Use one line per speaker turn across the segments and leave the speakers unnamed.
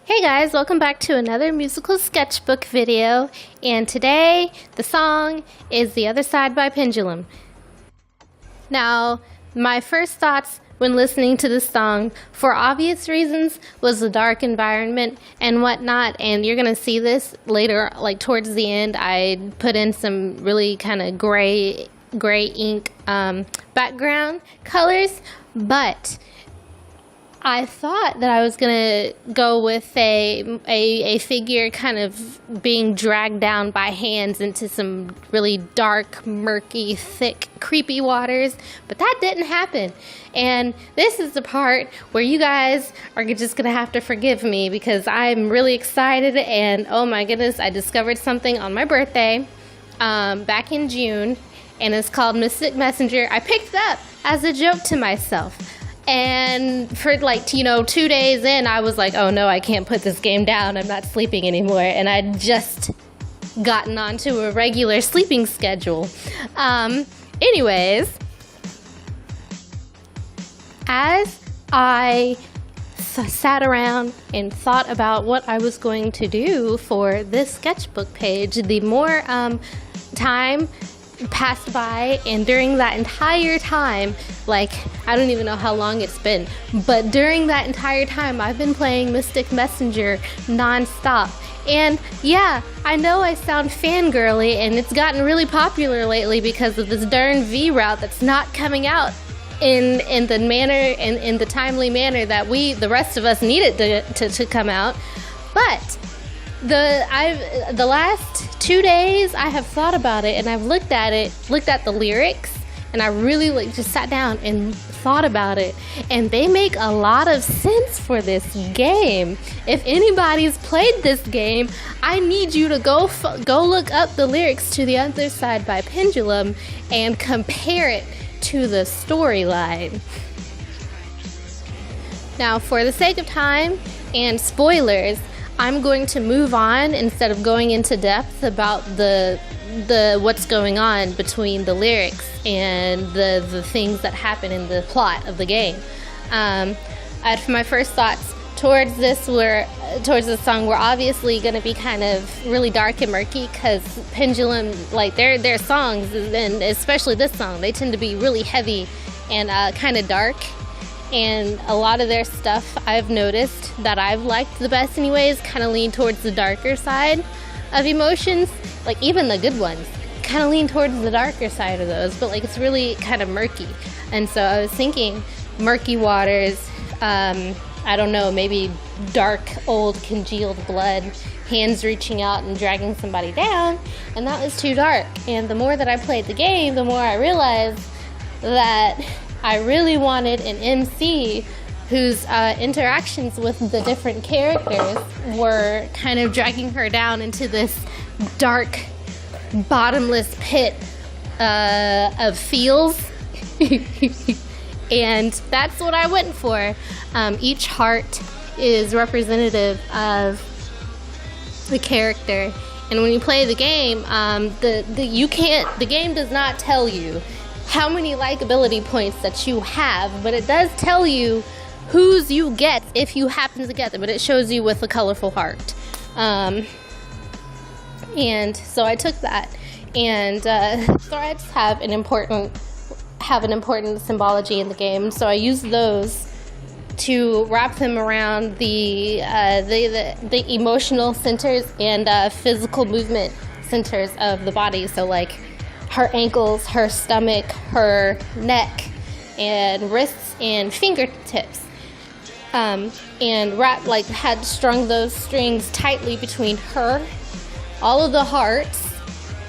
Hey guys, welcome back to another musical sketchbook video, and today the song is The Other Side by Pendulum. Now, my first thoughts when listening to this song, for obvious reasons, was the dark environment and whatnot, and you're gonna see this later, like towards the end. I put in some really kind of gray ink background colors, but I thought that I was gonna go with a figure kind of being dragged down by hands into some really dark, murky, thick, creepy waters, but that didn't happen. And this is the part where you guys are just gonna have to forgive me because I'm really excited, and oh my goodness, I discovered something on my birthday back in June, and it's called Mystic Messenger. I picked it up as a joke to myself. And for 2 days in, I was like, oh no, I can't put this game down. I'm not sleeping anymore. And I'd just gotten onto a regular sleeping schedule. Anyways, as I sat around and thought about what I was going to do for this sketchbook page, the more time passed by, and during that entire time, I don't even know how long it's been, but during that entire time I've been playing Mystic Messenger non-stop. And yeah, I know I sound fangirly, and it's gotten really popular lately because of this darn V route that's not coming out in the manner, in the timely manner that the rest of us need it to come out. But the last 2 days I have thought about it, and I've looked at the lyrics, and I really just sat down and thought about it, and they make a lot of sense for this game. If anybody's played this game, I need you to go look up the lyrics to The Other Side by Pendulum and compare it to the storyline. Now, for the sake of time and spoilers, I'm going to move on instead of going into depth about the what's going on between the lyrics and the things that happen in the plot of the game. My first thoughts towards this song were obviously going to be kind of really dark and murky, because Pendulum, their songs, and especially this song, they tend to be really heavy and kind of dark. And a lot of their stuff, I've noticed that I've liked the best anyways, kind of lean towards the darker side of emotions. Even the good ones kind of lean towards the darker side of those, but it's really kind of murky. And so I was thinking murky waters, I don't know, maybe dark, old, congealed blood, hands reaching out and dragging somebody down, and that was too dark. And the more that I played the game, the more I realized that I really wanted an MC whose interactions with the different characters were kind of dragging her down into this dark, bottomless pit of feels. And that's what I went for. Each heart is representative of the character. And when you play the game, the game does not tell you how many likability points that you have, but it does tell you whose you get if you happen to get them, but it shows you with a colorful heart. And so I took that, and threads have an important symbology in the game, so I used those to wrap them around the emotional centers and physical movement centers of the body. So her ankles, her stomach, her neck, and wrists and fingertips, and had strung those strings tightly between her, all of the hearts,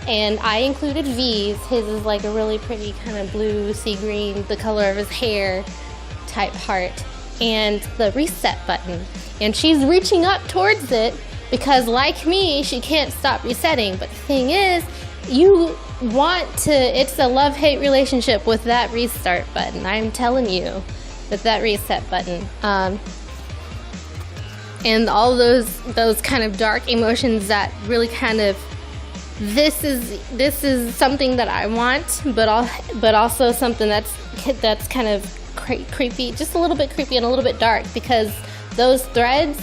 and I included V's. His is a really pretty kind of blue, sea green, the color of his hair type heart, and the reset button. And she's reaching up towards it because, like me, she can't stop resetting. But the thing is, it's a love-hate relationship with that restart button. I'm telling you, with that reset button. And all those kind of dark emotions that really kind of, this is something that I want, but also something that's kind of creepy, just a little bit creepy and a little bit dark, because those threads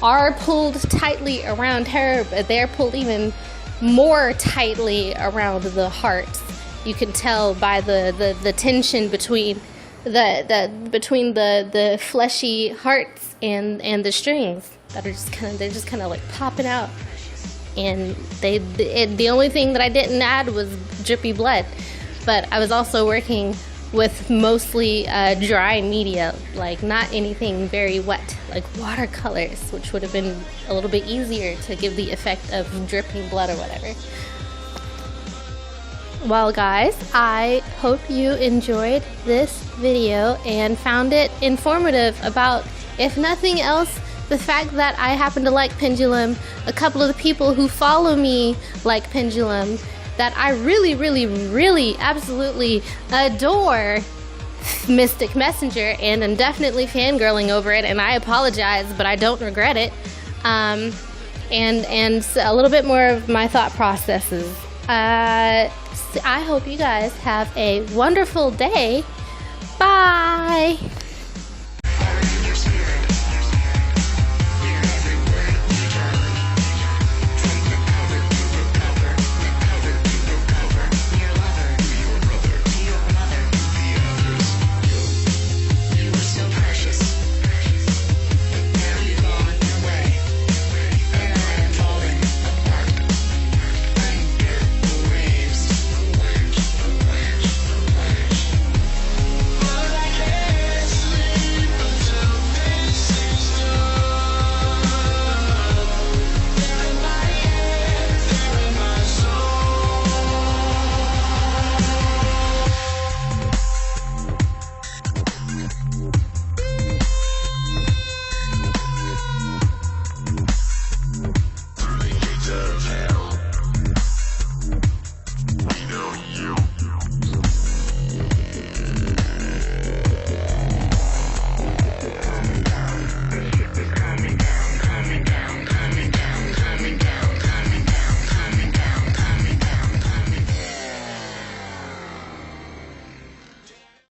are pulled tightly around her, but they're pulled even more tightly around the hearts. You can tell by the tension between the fleshy hearts and the strings that are just kind of like popping out. And the only thing that I didn't add was drippy blood, but I was also working with mostly dry media, like not anything very wet, like watercolors, which would have been a little bit easier to give the effect of dripping blood or whatever. Well guys, I hope you enjoyed this video and found it informative about, if nothing else, the fact that I happen to like Pendulum, a couple of the people who follow me like Pendulum, that I really, really, really absolutely adore Mystic Messenger, and I'm definitely fangirling over it, and I apologize, but I don't regret it. And a little bit more of my thought processes. I hope you guys have a wonderful day. Bye!